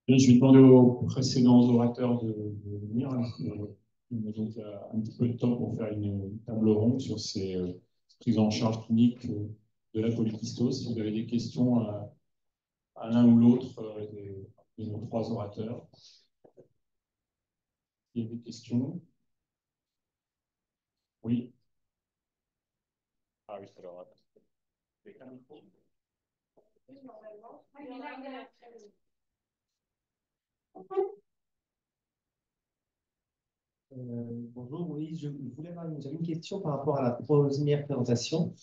Et je vais demander aux précédents orateurs de venir. On a donc un petit peu de temps pour faire une table ronde sur ces prises en charge cliniques de la polykystose. Si vous avez des questions à l'un ou l'autre de nos trois orateurs. Il y a des questions? Oui. Ah oui, alors. Bonjour, oui, j'avais une question par rapport à la première présentation.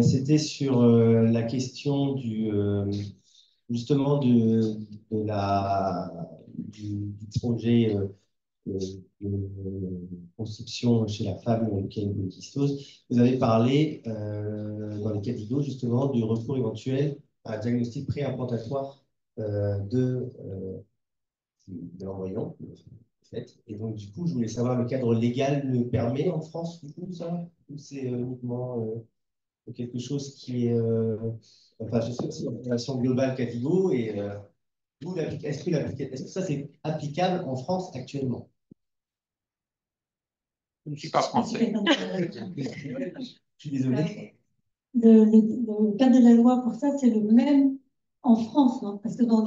C'était sur la question justement du projet de, de conception chez la femme qui a une polykystose. Vous avez parlé dans les cas vidéo justement du recours éventuel à un diagnostic préimplantatoire de l'embryon. Et donc, du coup, je voulais savoir, le cadre légal le permet en France, du coup, ça? Ou c'est uniquement quelque chose qui est. Enfin, je sais aussi en relation globale Catigo, et est-ce que ça, c'est applicable en France actuellement? Je ne suis pas français. Je suis désolé. Le cadre de la loi pour ça, c'est le même en France, hein, parce que dans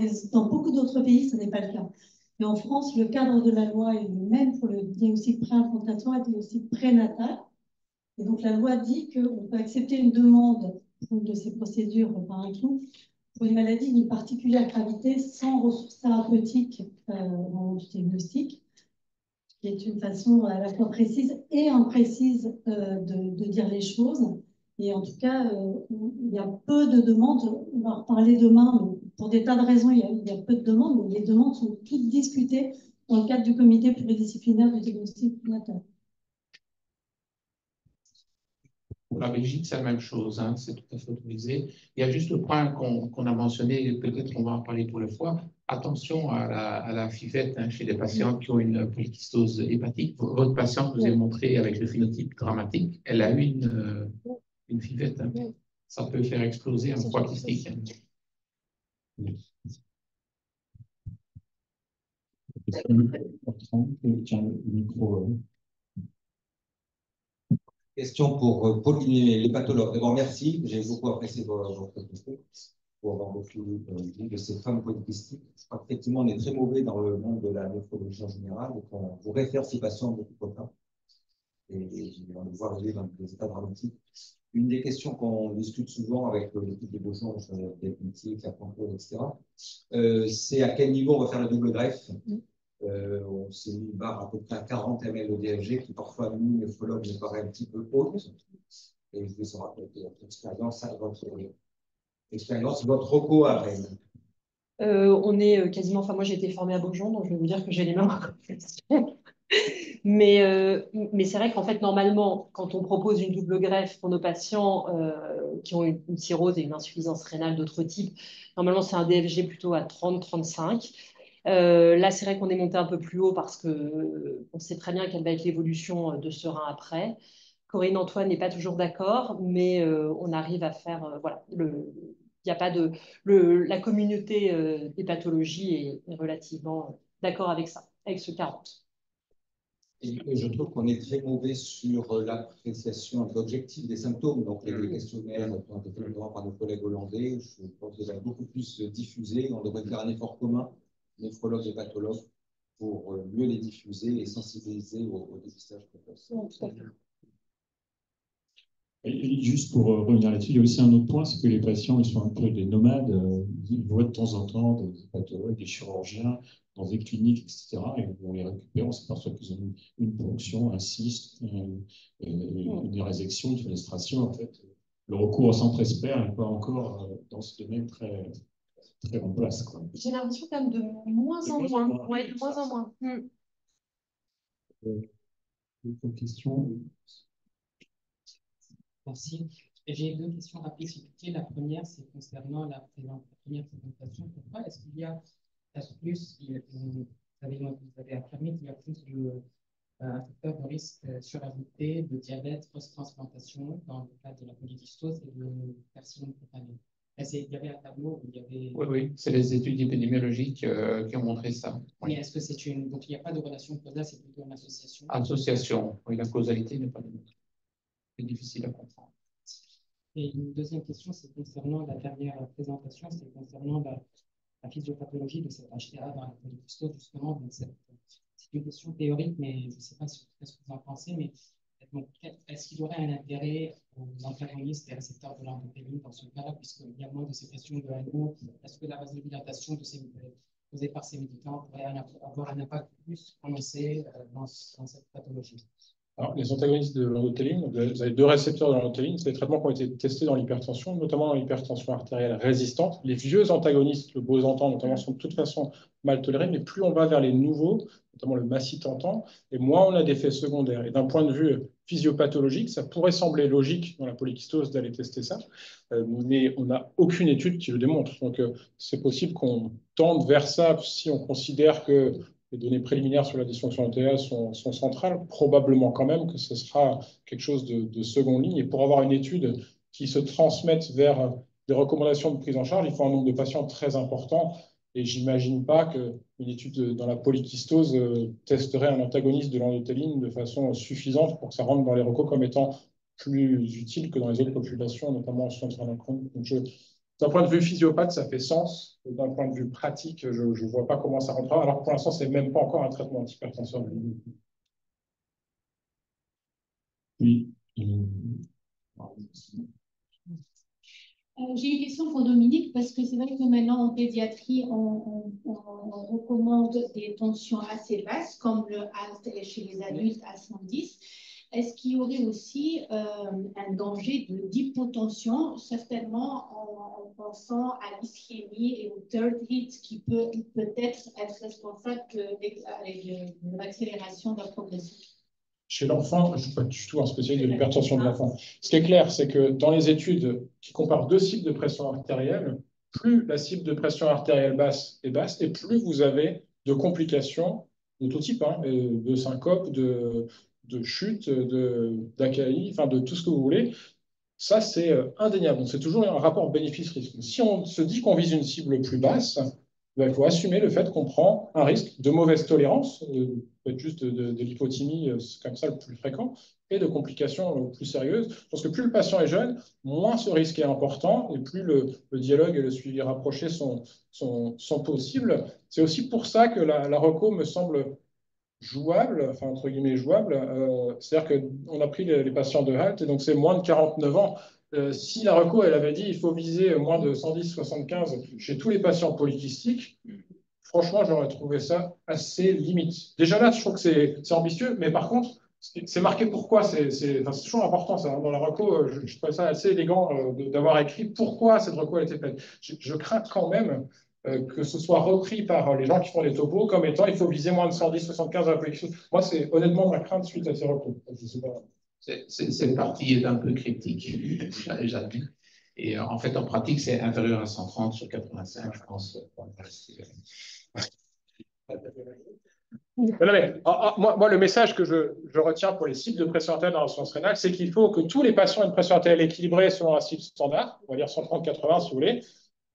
beaucoup d'autres pays, ce n'est pas le cas. Mais en France, le cadre de la loi est le même pour le diagnostic préimplantatoire et le diagnostic prénatal. Et donc, la loi dit qu'on peut accepter une demande pour une de ces procédures par un clou pour une maladie d'une particulière gravité sans ressources thérapeutiques dans du diagnostic, qui est une façon à la fois précise et imprécise de dire les choses. Et en tout cas, il y a peu de demandes. On va en reparler demain. Mais pour des tas de raisons, il y a peu de demandes. Mais les demandes sont toutes discutées dans le cadre du comité pluridisciplinaire du diagnostic prénatal. Pour la Belgique, c'est la même chose, hein, c'est tout à fait autorisé. Il y a juste le point qu'on a mentionné, peut-être qu'on va en parler pour la fois. Attention à la FIVETTE hein, chez les patients qui ont une polykystose hépatique. Votre patiente, vous avez montré avec le phénotype dramatique, elle a eu une FIVETTE. Hein. Ça peut faire exploser un foie kystique. Hein. Question pour Pauline, les pathologues. D'abord, merci. J'ai beaucoup apprécié votre question pour avoir beaucoup de ces femmes polykystiques. Je crois qu'effectivement, on est très mauvais dans le monde de la néphrologie en général. Donc, on vous réfère ces patients beaucoup trop tard. Et on les voit arriver dans des états dramatiques. Une des questions qu'on discute souvent avec l'équipe de Beaujon, des politiques, la contrôle, etc., c'est à quel niveau on va faire le double greffe. On s'est mis une barre à peu près à 40 ml de DFG, qui parfois, nous, néphrologues, nous paraît un petit peu haute. Et je vais savoir votre expérience, votre recours à Rennes. On est quasiment, enfin moi j'ai été formée à Beaujon, donc je vais vous dire que j'ai les mêmes recommandations. Mais c'est vrai qu'en fait, normalement, quand on propose une double greffe pour nos patients qui ont une cirrhose et une insuffisance rénale d'autres types, normalement c'est un DFG plutôt à 30-35. Là, c'est vrai qu'on est monté un peu plus haut parce qu'on sait très bien quelle va être l'évolution de ce rein après. Corinne Antoine n'est pas toujours d'accord, mais on arrive à faire. Voilà, il n'y a pas de. La communauté des pathologies est relativement d'accord avec ça, avec ce 40. Et je trouve qu'on est très mauvais sur l'appréciation objective des symptômes. Donc, les questionnaires qui ont été faits par nos collègues hollandais, je pense que ça va beaucoup plus diffuser. On devrait faire un effort commun, néphrologues et pathologues, pour mieux les diffuser et sensibiliser au dépistage précoce. Et juste pour revenir là-dessus, il y a aussi un autre point, c'est que les patients, ils sont un peu des nomades. Ils voient de temps en temps des pathologues, des chirurgiens dans des cliniques, etc. Et on les récupère, on s'aperçoit qu'ils ont une ponction, un cyste, une résection, une fenestration. En fait, le recours au centre expert n'est pas encore dans ce domaine très, très en place. J'ai l'impression quand même de moins en moins. Ouais, de moins en moins. D'autres questions? Merci. J'ai deux questions rapides. La première, c'est concernant la première présentation. Pourquoi est-ce qu'il y a plus, vous avez affirmé qu'il y a plus un facteur de risque surajouté de diabète post-transplantation dans le cas de la polykystose et de carcinome cutané. Il y avait un tableau où il y avait. Oui, oui, c'est les études épidémiologiques qui ont montré ça. Mais Oui. est-ce que c'est une. Donc, il n'y a pas de relation causale, c'est plutôt une association. Association, oui, la causalité n'est pas démontrée. C'est difficile à comprendre. Et une deuxième question, c'est concernant la dernière présentation, c'est concernant la physiopathologie de cette HTA dans la polykystose, justement. C'est une question théorique, mais je ne sais pas ce que vous en pensez, mais est-ce qu'il y aurait un intérêt aux antagonistes des récepteurs de l'endothéline dans ce cas-là, puisqu'il y a moins de sécrétion de HMO? Est-ce que la vasodilatation causée par ces médicaments pourrait avoir un impact plus prononcé dans cette pathologie? Alors, les antagonistes de l'endothéline, vous avez deux récepteurs de l'endothéline, c'est des traitements qui ont été testés dans l'hypertension, notamment dans l'hypertension artérielle résistante. Les vieux antagonistes, le bosentan notamment, sont de toute façon mal tolérés, mais plus on va vers les nouveaux, notamment le macitentan, et moins on a d'effets secondaires. Et d'un point de vue physiopathologique, ça pourrait sembler logique dans la polykystose d'aller tester ça, mais on n'a aucune étude qui le démontre. Donc, c'est possible qu'on tende vers ça si on considère que les données préliminaires sur la dysfonction artérielle sont centrales, probablement quand même que ce sera quelque chose de seconde ligne. Et pour avoir une étude qui se transmette vers des recommandations de prise en charge, il faut un nombre de patients très important. Et j'imagine pas qu'une étude dans la polykystose testerait un antagoniste de l'endothéline de façon suffisante pour que ça rentre dans les recos comme étant plus utile que dans les autres populations, notamment en soins de traitement chronique. D'un point de vue physiopathe, ça fait sens. D'un point de vue pratique, je ne vois pas comment ça rentrera. Alors pour l'instant, ce n'est même pas encore un traitement antihypertenseur. Oui. J'ai une question pour Dominique, parce que c'est vrai que maintenant en pédiatrie, on recommande des tensions assez basses, comme le HALT chez les adultes à 110. Est-ce qu'il y aurait aussi un danger d'hypotension, certainement en pensant à l'ischémie et au third hit qui peut peut-être être responsable de l'accélération de la progression? Chez l'enfant, je ne suis pas du tout un spécialiste de l'hypertension de l'enfant. Ce qui est clair, c'est que dans les études qui comparent deux cibles de pression artérielle, plus la cible de pression artérielle basse est basse, et plus vous avez de complications de tout type, hein, de syncope, de chute, d'AKI, enfin de tout ce que vous voulez. Ça, c'est indéniable. Donc, c'est toujours un rapport bénéfice-risque. Si on se dit qu'on vise une cible plus basse, ben, il faut assumer le fait qu'on prend un risque de mauvaise tolérance, peut-être juste de l'hypothymie, c'est comme ça le plus fréquent, et de complications plus sérieuses. Je pense que plus le patient est jeune, moins ce risque est important, et plus le dialogue et le suivi rapproché sont possibles. C'est aussi pour ça que la reco me semble jouable, enfin entre guillemets jouable, c'est-à-dire qu'on a pris les patients de HALT, et donc c'est moins de 49 ans. Si la reco, elle avait dit il faut viser moins de 110-75 chez tous les patients polykystiques, franchement, j'aurais trouvé ça assez limite. Déjà là, je trouve que c'est ambitieux, mais par contre, c'est marqué pourquoi. C'est toujours important, ça. Dans la reco, je trouvais ça assez élégant d'avoir écrit pourquoi cette reco a été faite. Je crains quand même que ce soit repris par les gens qui font les topos comme étant il faut viser moins de 110-75 à la polykystose. Moi, c'est honnêtement ma crainte suite à ces recos. Je sais pas. Cette partie est un peu cryptique, j'admets. Et en fait, en pratique, c'est inférieur à 130 sur 85, je pense. Moi, le message que je retiens pour les cibles de pression artérielle dans l'insuffisance rénale, c'est qu'il faut que tous les patients aient une pression artérielle équilibrée selon la cible standard, on va dire 130-80 si vous voulez,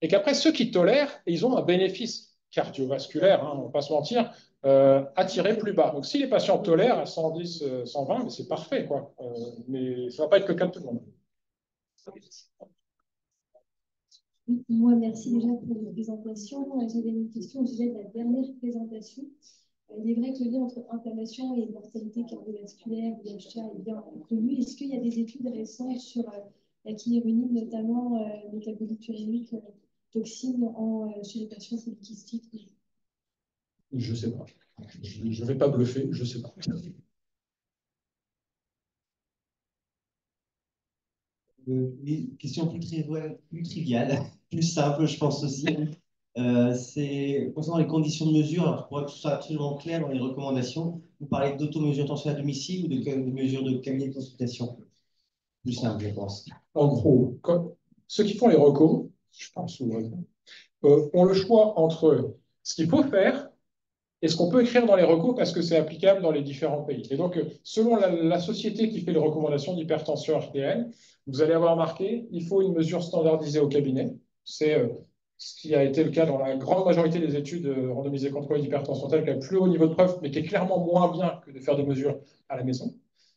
et qu'après, ceux qui tolèrent, ils ont un bénéfice cardiovasculaire, hein, on ne va pas se mentir, à tirer plus bas. Donc, si les patients tolèrent à 110, 120, c'est parfait, quoi. Mais ça ne va pas être le cas de tout le monde. Moi, merci déjà pour la présentation. J'avais une question au sujet de la dernière présentation. Il est vrai que le lien entre inflammation et mortalité cardiovasculaire, VHA, est bien connu. Est-ce qu'il y a des études récentes sur la kinérunine, notamment métabolique urémique, toxine chez les patients polykystiques? Je ne sais pas. Je ne vais pas bluffer, je ne sais pas. Question plus triviale, plus simple, je pense aussi. C'est concernant les conditions de mesure. Alors, pour que ce soit absolument clair dans les recommandations, vous parlez d'automesure tension à domicile ou de mesure de cabinet de consultation? Plus simple, je pense. En gros, ceux qui font les recos, je pense, ont le choix entre ce qu'il faut faire et ce qu'on peut écrire dans les recos parce que c'est applicable dans les différents pays. Et donc, selon la société qui fait les recommandations d'hypertension artérielle, vous allez avoir marqué il faut une mesure standardisée au cabinet. C'est ce qui a été le cas dans la grande majorité des études randomisées contrôlées d'hypertension telle qui a le plus haut niveau de preuve, mais qui est clairement moins bien que de faire des mesures à la maison.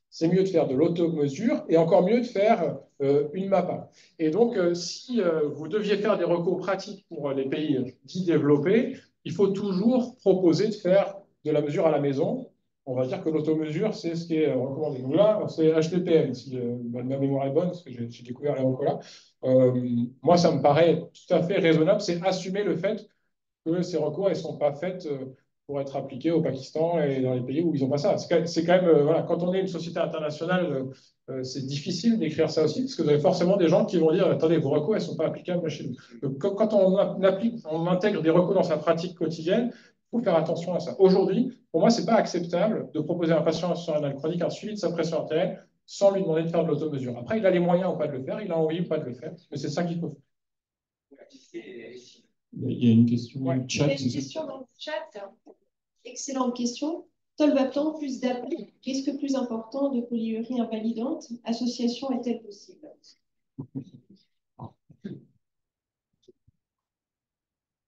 C'est mieux de faire de l'automesure et encore mieux de faire une MAPA. Et donc, si vous deviez faire des recours pratiques pour les pays dits développés, il faut toujours proposer de faire de la mesure à la maison. On va dire que l'automesure, c'est ce qui est recommandé. Donc là, c'est HTPM, si ma mémoire est bonne, parce que j'ai découvert les recours là. Moi, ça me paraît tout à fait raisonnable, c'est assumer le fait que ces recours ne sont pas faits pour être appliqués au Pakistan et dans les pays où ils n'ont pas ça. C'est quand même, voilà, quand on est une société internationale, c'est difficile d'écrire ça aussi, parce que vous avez forcément des gens qui vont dire, attendez, vos recours, elles ne sont pas applicables chez nous. Donc, quand on intègre des recours dans sa pratique quotidienne, il faut faire attention à ça. Aujourd'hui, pour moi, ce n'est pas acceptable de proposer à un patient sur un chronique un suivi de sa pression artérielle sans lui demander de faire de l'automesure. Après, il a les moyens ou pas de le faire, il a envie ou pas de le faire, mais c'est ça qu'il faut faire. Il y a une question dans le chat. Il y a une question dans le chat. Excellente question. Tolvaptan plus d'appui, risque plus important de polyurie invalidante, association est-elle possible?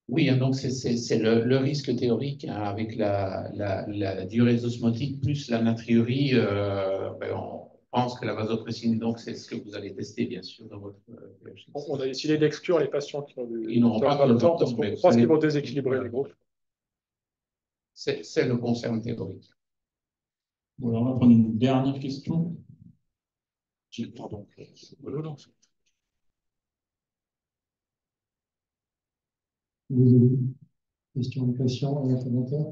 Oui, hein, donc c'est le risque théorique hein, avec la diurèse osmotique plus la natriurie. On pense que la vasopressine, donc c'est ce que vous allez tester bien sûr dans votre. On a décidé d'exclure les patients qui ont du. Ils n'auront pas le temps parce qu'on pense qu'ils vont déséquilibrer les groupes. C'est le concern théorique. Bon, alors on va prendre une dernière question. Pardon. Question de patient et un commentaire.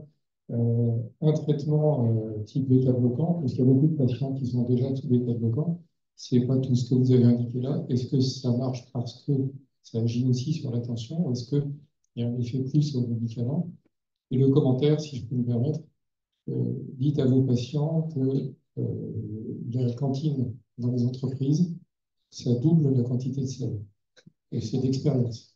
Un traitement type bêta-bloquant, parce qu'il y a beaucoup de patients qui sont déjà sous bêta-bloquant, ce n'est pas tout ce que vous avez indiqué là. Est-ce que ça marche parce que ça agit aussi sur la tension, ou est-ce qu'il y a un effet plus sur le médicament? Et le commentaire, si je peux me permettre, dites à vos patients que la cantine dans les entreprises, ça double la quantité de sel. Et c'est d'expérience.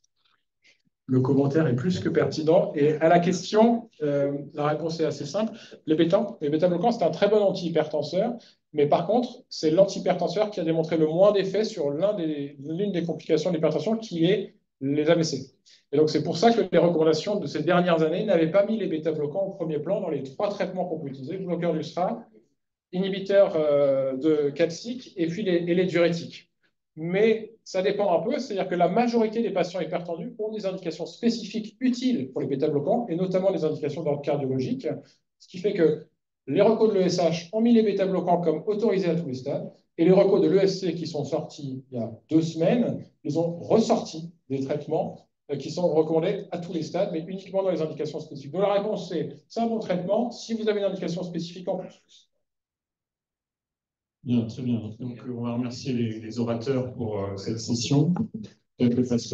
Le commentaire est plus que pertinent. Et à la question, la réponse est assez simple. Les bêta-bloquants, c'est un très bon antihypertenseur, mais par contre, c'est l'antihypertenseur qui a démontré le moins d'effet sur l'une des complications de l'hypertension, qui est les AVC. Et donc, c'est pour ça que les recommandations de ces dernières années n'avaient pas mis les bêta-bloquants au premier plan dans les 3 traitements qu'on peut utiliser, bloqueur du SRA, inhibiteur de calcique et puis les diurétiques. Mais ça dépend un peu, c'est-à-dire que la majorité des patients hypertendus ont des indications spécifiques utiles pour les bêta-bloquants, et notamment des indications d'ordre cardiologique, ce qui fait que les recos de l'ESH ont mis les bêta-bloquants comme autorisés à tous les stades, et les recos de l'ESC qui sont sortis il y a 2 semaines, ils ont ressorti des traitements qui sont recommandés à tous les stades, mais uniquement dans les indications spécifiques. Donc la réponse, c'est un bon traitement si vous avez une indication spécifique en plus. Bien, très bien. Donc, on va remercier les orateurs pour cette session. Peut-être le passe